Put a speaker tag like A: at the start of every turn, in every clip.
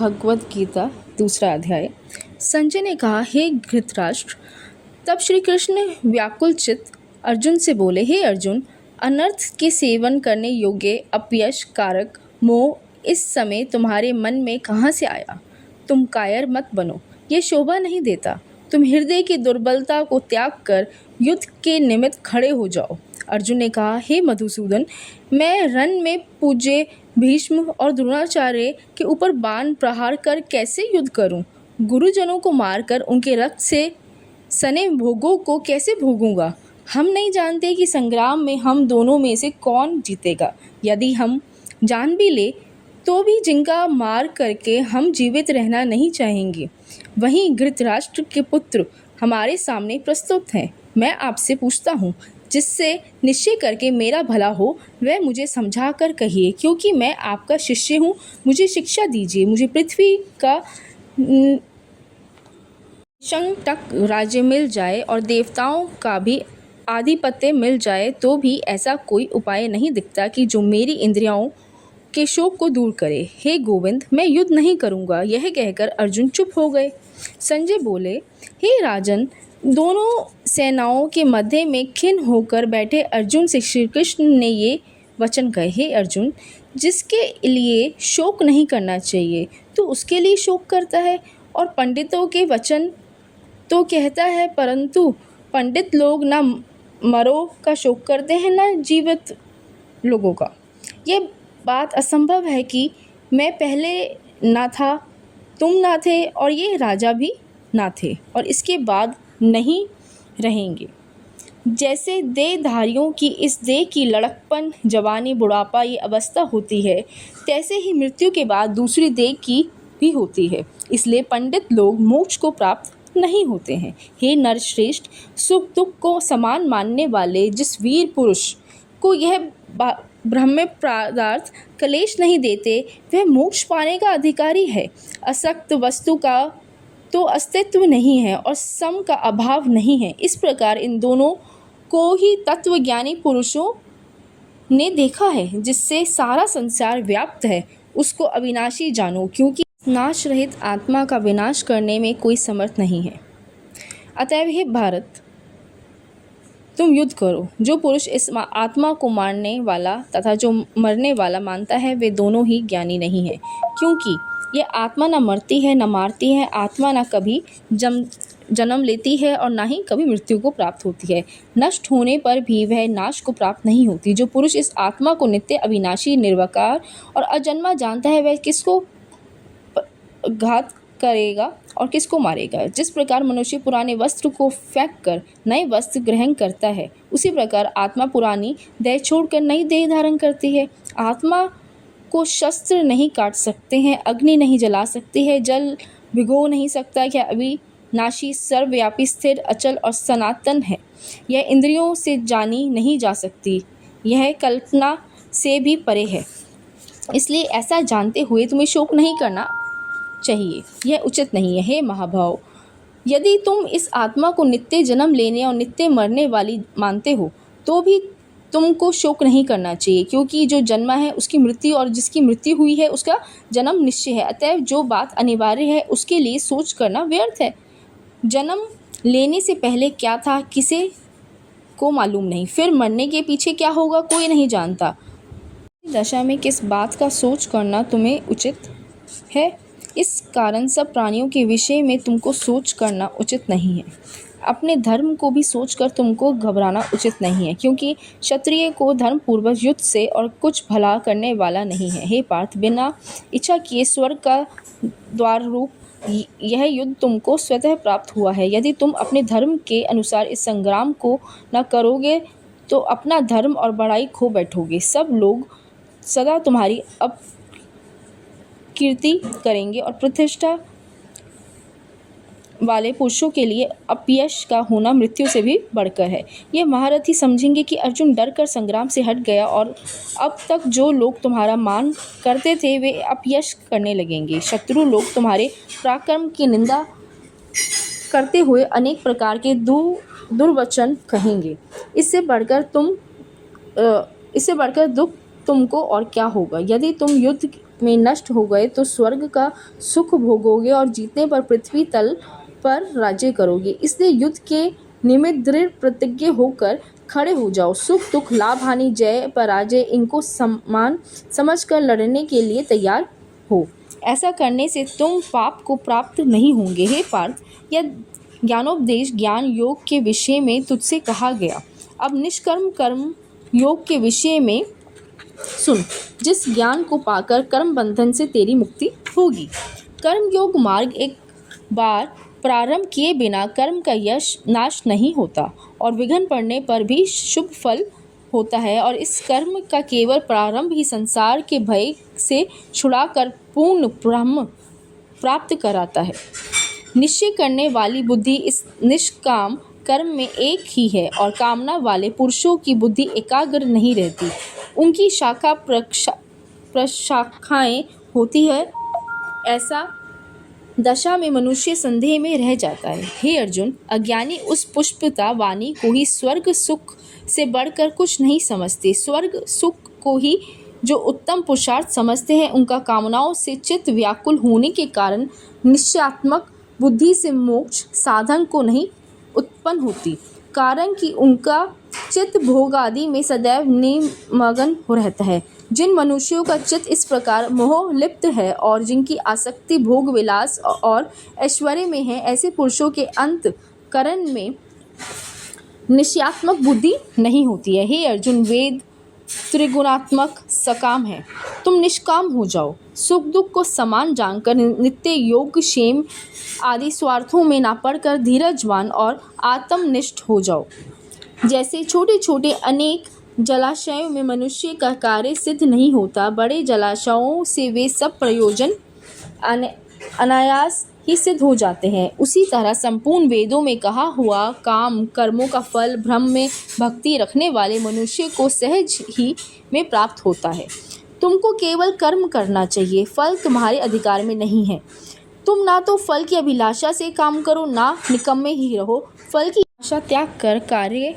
A: भगवद गीता 2 अध्याय। संजय ने कहा, हे धृतराष्ट्र। तब श्री कृष्ण व्याकुल चित्त अर्जुन से बोले, हे अर्जुन, अनर्थ के सेवन करने योग्य अपयश कारक मोह इस समय तुम्हारे मन में कहाँ से आया? तुम कायर मत बनो, ये शोभा नहीं देता। तुम हृदय की दुर्बलता को त्याग कर युद्ध के निमित्त खड़े हो जाओ। अर्जुन ने कहा, हे मधुसूदन, मैं रण में पूज्य भीष्म और द्रोणाचार्य के ऊपर बाण प्रहार कर कैसे युद्ध करूं? गुरुजनों को मारकर उनके रक्त से सने भोगों को कैसे भोगूंगा? हम नहीं जानते कि संग्राम में हम दोनों में से कौन जीतेगा। यदि हम जान भी ले तो भी जिनका मार करके हम जीवित रहना नहीं चाहेंगे। वहीं धृतराष्ट्र के पुत्र हमारे सामने प्रस्तुत हैं। मैं आपसे पूछता हूँ, जिससे निश्चय करके मेरा भला हो वह मुझे समझा कर कहिए, क्योंकि मैं आपका शिष्य हूँ। मुझे शिक्षा दीजिए। मुझे पृथ्वी का शंख तक राज्य मिल जाए और देवताओं का भी आधिपत्य मिल जाए तो भी ऐसा कोई उपाय नहीं दिखता कि जो मेरी इंद्रियों के शोक को दूर करे। हे गोविंद, मैं युद्ध नहीं करूँगा। यह कहकर अर्जुन चुप हो गए। संजय बोले, हे राजन, दोनों सेनाओं के मध्य में खिन्न होकर बैठे अर्जुन से श्री कृष्ण ने ये वचन कहे, हे अर्जुन, जिसके लिए शोक नहीं करना चाहिए तो उसके लिए शोक करता है, और पंडितों के वचन तो कहता है, परंतु पंडित लोग ना मरो का शोक करते हैं ना जीवित लोगों का। यह बात असंभव है कि मैं पहले ना था, तुम ना थे और ये राजा भी ना थे और इसके बाद नहीं रहेंगे। जैसे देहधारियों की इस देह की लड़कपन, जवानी, बुढ़ापा ये अवस्था होती है, तैसे ही मृत्यु के बाद दूसरी देह की भी होती है। इसलिए पंडित लोग मोक्ष को प्राप्त नहीं होते हैं। हे नरश्रेष्ठ, सुख दुख को समान मानने वाले जिस वीर पुरुष को यह ब्रह्म पदार्थ कलेश नहीं देते, वह मोक्ष पाने का अधिकारी है। असक्त वस्तु का तो अस्तित्व नहीं है और सम का अभाव नहीं है। इस प्रकार इन दोनों को ही तत्वज्ञानी पुरुषों ने देखा है। जिससे सारा संसार व्याप्त है उसको अविनाशी जानो, क्योंकि नाश रहित आत्मा का विनाश करने में कोई समर्थ नहीं है। अतएव हे भारत, तुम युद्ध करो। जो पुरुष इस आत्मा को मारने वाला तथा जो मरने वाला मानता है वे दोनों ही ज्ञानी नहीं है, क्योंकि यह आत्मा न मरती है न मारती है। आत्मा न कभी जन्म लेती है और न ही कभी मृत्यु को प्राप्त होती है। नष्ट होने पर भी वह नाश को प्राप्त नहीं होती। जो पुरुष इस आत्मा को नित्य, अविनाशी, निर्विकार और अजन्मा जानता है, वह किसको घात करेगा और किसको मारेगा। जिस प्रकार मनुष्य पुराने वस्त्र को फेंक कर नए वस्त्र ग्रहण करता है, उसी प्रकार आत्मा पुरानी देह छोड़कर नई देह धारण करती है। आत्मा को शस्त्र नहीं काट सकते हैं, अग्नि नहीं जला सकती है, जल भिगो नहीं सकता। क्या अविनाशी, सर्वव्यापी, स्थिर, अचल और सनातन है। यह इंद्रियों से जानी नहीं जा सकती, यह कल्पना से भी परे है। इसलिए ऐसा जानते हुए तुम्हें शोक नहीं करना चाहिए, यह उचित नहीं है। हे महाभाव, यदि तुम इस आत्मा को नित्य जन्म लेने और नित्य मरने वाली मानते हो तो भी तुमको शोक नहीं करना चाहिए, क्योंकि जो जन्मा है उसकी मृत्यु और जिसकी मृत्यु हुई है उसका जन्म निश्चय है। अतएव जो बात अनिवार्य है उसके लिए सोच करना व्यर्थ है। जन्म लेने से पहले क्या था किसी को मालूम नहीं, फिर मरने के पीछे क्या होगा कोई नहीं जानता। दशा में किस बात का सोच करना तुम्हें उचित है? इस कारण सब प्राणियों के विषय में तुमको सोच करना उचित नहीं है। अपने धर्म को भी सोचकर तुमको घबराना उचित नहीं है, क्योंकि क्षत्रिय को धर्म पूर्वक युद्ध से और कुछ भला करने वाला नहीं है। हे पार्थ, बिना इच्छा किए स्वर्ग का द्वार रूप यह युद्ध तुमको स्वतः प्राप्त हुआ है। यदि तुम अपने धर्म के अनुसार इस संग्राम को न करोगे तो अपना धर्म और बड़ाई खो बैठोगे। सब लोग सदा तुम्हारी कीर्ति करेंगे और प्रतिष्ठा वाले पुरुषों के लिए अपयश का होना मृत्यु से भी बढ़कर है। ये महारथी समझेंगे कि अर्जुन डर कर संग्राम से हट गया और अब तक जो लोग तुम्हारा मान करते थे वे अपयश करने लगेंगे। शत्रु लोग तुम्हारे पराक्रम की निंदा करते हुए अनेक प्रकार के दुर्वचन कहेंगे। इससे बढ़कर दुख तुमको और क्या होगा। यदि तुम युद्ध में नष्ट हो गए तो स्वर्ग का सुख भोगोगे और जीतने पर पृथ्वी तल पर राज्य करोगे। इसलिए युद्ध के निमित्त दृढ़ प्रतिज्ञ होकर खड़े हो जाओ। सुख दुख, लाभ हानि, जय पराजय, इनको समान समझकर लड़ने के लिए तैयार हो। ऐसा करने से तुम पाप को प्राप्त नहीं होंगे। हे पार्थ, यह ज्ञानोपदेश ज्ञान योग के विषय में तुझसे कहा गया। अब निष्कर्म कर्म योग के विषय में सुन, जिस ज्ञान को पाकर कर्म बंधन से तेरी मुक्ति होगी। कर्म योग मार्ग एक बार प्रारंभ किए बिना कर्म का यश नाश नहीं होता और विघ्न पड़ने पर भी शुभ फल होता है, और इस कर्म का केवल प्रारंभ ही संसार के भय से छुड़ाकर पूर्ण ब्रह्म प्राप्त कराता है। निश्चय करने वाली बुद्धि इस निष्काम कर्म में एक ही है और कामना वाले पुरुषों की बुद्धि एकाग्र नहीं रहती। उनकी शाखा प्रशाखाएं होती है। ऐसा दशा में मनुष्य संदेह में रह जाता है। हे अर्जुन, अज्ञानी उस पुष्पिता वाणी को ही स्वर्ग सुख से बढ़कर कुछ नहीं समझते। स्वर्ग सुख को ही जो उत्तम पुरुषार्थ समझते हैं, उनका कामनाओं से चित्त व्याकुल होने के कारण निश्चयात्मक बुद्धि से मोक्ष साधन को नहीं उत्पन्न होती, कारण कि उनका चित्त भोग आदि में सदैव निमग्न हो रहता है। जिन मनुष्यों का चित्त इस प्रकार मोह लिप्त है और जिनकी आसक्ति भोग विलास और ऐश्वर्य में है, ऐसे पुरुषों के अंतःकरण में निश्चयात्मक बुद्धि नहीं होती है। हे अर्जुन, वेद त्रिगुणात्मक सकाम है, तुम निष्काम हो जाओ। सुख दुख को समान जानकर नित्य योग क्षेम आदि स्वार्थों में ना पड़कर धीरजवान और आत्मनिष्ठ हो जाओ। जैसे छोटे छोटे अनेक जलाशयों में मनुष्य का कार्य सिद्ध नहीं होता, बड़े जलाशयों से वे सब प्रयोजन अनायास ही सिद्ध हो जाते हैं, उसी तरह संपूर्ण वेदों में कहा हुआ काम कर्मों का फल ब्रह्म में भक्ति रखने वाले मनुष्य को सहज ही में प्राप्त होता है। तुमको केवल कर्म करना चाहिए, फल तुम्हारे अधिकार में नहीं है। तुम ना तो फल की अभिलाषा से काम करो, ना निकम्मे ही रहो। फल की आशा त्याग कर कार्य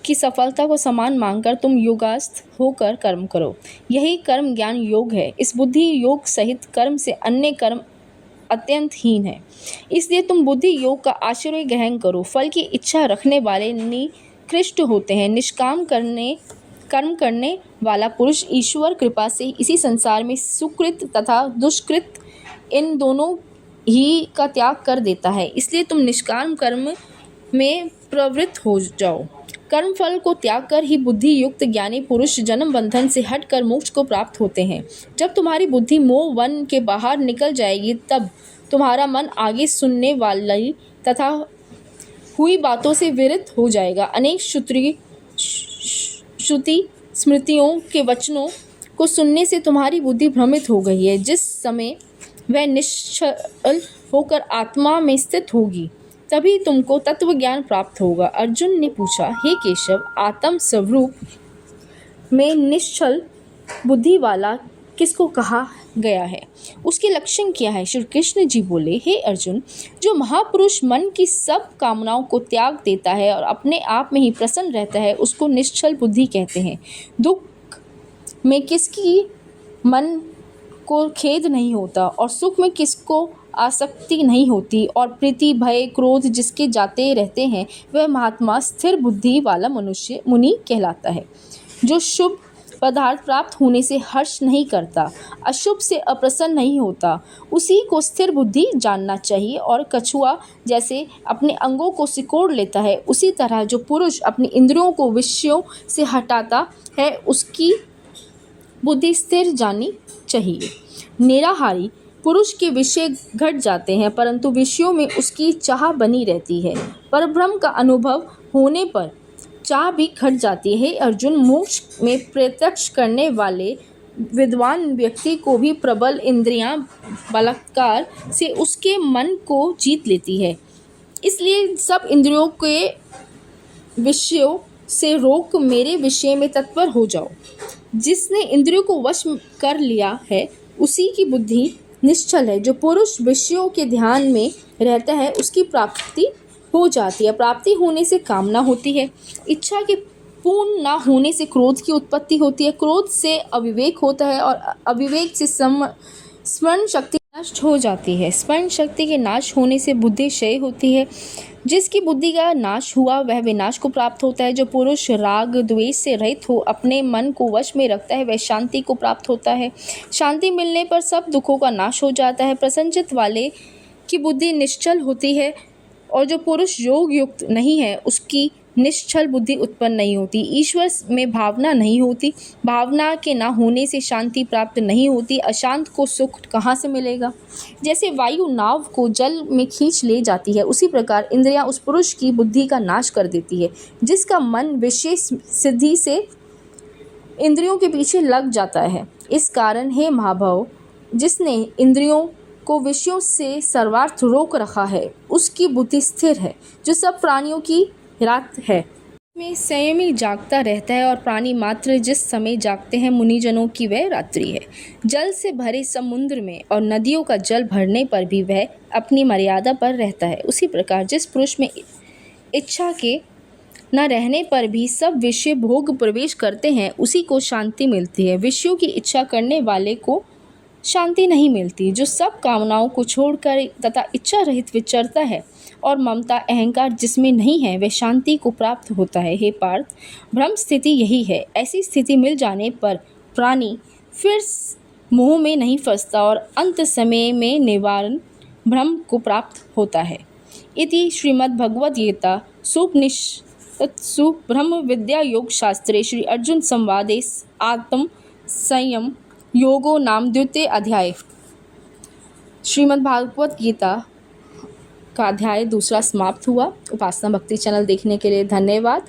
A: की सफलता को समान मांगकर तुम योगास्थ होकर कर्म करो। यही कर्म ज्ञान योग है। इस बुद्धि योग सहित कर्म से अन्य कर्म अत्यंत हीन है। इसलिए तुम बुद्धि योग का आश्रय ग्रहण करो। फल की इच्छा रखने वाले निकृष्ट होते हैं। निष्काम कर्म करने वाला पुरुष ईश्वर कृपा से इसी संसार में सुकृत तथा दुष्कृत इन दोनों ही का त्याग कर देता है। इसलिए तुम निष्काम कर्म में प्रवृत्त हो जाओ। कर्म फल को त्याग कर ही बुद्धि युक्त ज्ञानी पुरुष जन्म बंधन से हटकर मोक्ष को प्राप्त होते हैं। जब तुम्हारी बुद्धि मोह वन के बाहर निकल जाएगी, तब तुम्हारा मन आगे सुनने वाली तथा हुई बातों से विरत हो जाएगा। अनेक श्रुति स्मृतियों के वचनों को सुनने से तुम्हारी बुद्धि भ्रमित हो गई है। जिस समय वह निश्चल होकर आत्मा में स्थित होगी, तभी तुमको तत्व ज्ञान प्राप्त होगा। अर्जुन ने पूछा, हे केशव, आत्म स्वरूप में निश्चल बुद्धि वाला किसको कहा गया है? उसके लक्षण क्या है? श्री कृष्ण जी बोले, हे अर्जुन, जो महापुरुष मन की सब कामनाओं को त्याग देता है और अपने आप में ही प्रसन्न रहता है, उसको निश्चल बुद्धि कहते हैं। दुख में किसकी मन को खेद नहीं होता और सुख में किसको आसक्ति नहीं होती और प्रीति भय क्रोध जिसके जाते रहते हैं, वह महात्मा स्थिर बुद्धि वाला मनुष्य मुनि कहलाता है। जो शुभ पदार्थ प्राप्त होने से हर्ष नहीं करता, अशुभ से अप्रसन्न नहीं होता, उसी को स्थिर बुद्धि जानना चाहिए। और कछुआ जैसे अपने अंगों को सिकोड़ लेता है, उसी तरह जो पुरुष अपनी इंद्रियों को विषयों से हटाता है, उसकी बुद्धि स्थिर जानी चाहिए। निराहारी पुरुष के विषय घट जाते हैं, परंतु विषयों में उसकी चाह बनी रहती है। परब्रह्म का अनुभव होने पर चाह भी घट जाती है। अर्जुन, मोक्ष में प्रत्यक्ष करने वाले विद्वान व्यक्ति को भी प्रबल इंद्रियां बलात्कार से उसके मन को जीत लेती है। इसलिए सब इंद्रियों के विषयों से रोक मेरे विषय में तत्पर हो जाओ। जिसने इंद्रियों को वश कर लिया है, उसी की बुद्धि निश्चल है। जो पुरुष विषयों के ध्यान में रहता है, उसकी प्राप्ति हो जाती है। प्राप्ति होने से कामना होती है, इच्छा के पूर्ण ना होने से क्रोध की उत्पत्ति होती है, क्रोध से अविवेक होता है और अविवेक से स्मरण शक्ति नष्ट हो जाती है। स्मरण शक्ति के नाश होने से बुद्धि क्षय होती है। जिसकी बुद्धि का नाश हुआ वह विनाश को प्राप्त होता है। जो पुरुष राग द्वेष से रहित हो अपने मन को वश में रखता है वह शांति को प्राप्त होता है। शांति मिलने पर सब दुखों का नाश हो जाता है। प्रसन्नचित्त वाले की बुद्धि निश्चल होती है और जो पुरुष योग युक्त नहीं है उसकी निश्चल बुद्धि उत्पन्न नहीं होती। ईश्वर में भावना नहीं होती। भावना के ना होने से शांति प्राप्त नहीं होती। अशांत को सुख कहाँ से मिलेगा? जैसे वायु नाव को जल में खींच ले जाती है उसी प्रकार इंद्रियां उस पुरुष की बुद्धि का नाश कर देती है जिसका मन विशेष सिद्धि से इंद्रियों के पीछे लग जाता है। इस कारण हे महाभाव, जिसने इंद्रियों को विषयों से सर्वार्थ रोक रखा है उसकी बुद्धि स्थिर है। जो सब प्राणियों की रात है में संयमी जागता रहता है और प्राणी मात्र जिस समय जागते हैं मुनिजनों की वह रात्रि है। जल से भरे समुद्र में और नदियों का जल भरने पर भी वह अपनी मर्यादा पर रहता है। उसी प्रकार जिस पुरुष में इच्छा के न रहने पर भी सब विषय भोग प्रवेश करते हैं उसी को शांति मिलती है। विषयों की इच्छा करने वाले को शांति नहीं मिलती। जो सब कामनाओं को छोड़कर तथा इच्छा रहित विचरता है और ममता अहंकार जिसमें नहीं है वह शांति को प्राप्त होता है। हे पार्थ, ब्रह्म स्थिति यही है। ऐसी स्थिति मिल जाने पर प्राणी फिर मोह में नहीं फंसता और अंत समय में निवारण ब्रह्म को प्राप्त होता है। इति श्रीमद्भगवद्गीता सुपनिषत्सु ब्रह्म विद्या योग शास्त्रे श्री अर्जुन संवादे आत्म संयम योगो नाम द्वितीय अध्याय। श्रीमद्भागवत गीता का अध्याय दूसरा समाप्त हुआ। उपासना भक्ति चैनल देखने के लिए धन्यवाद।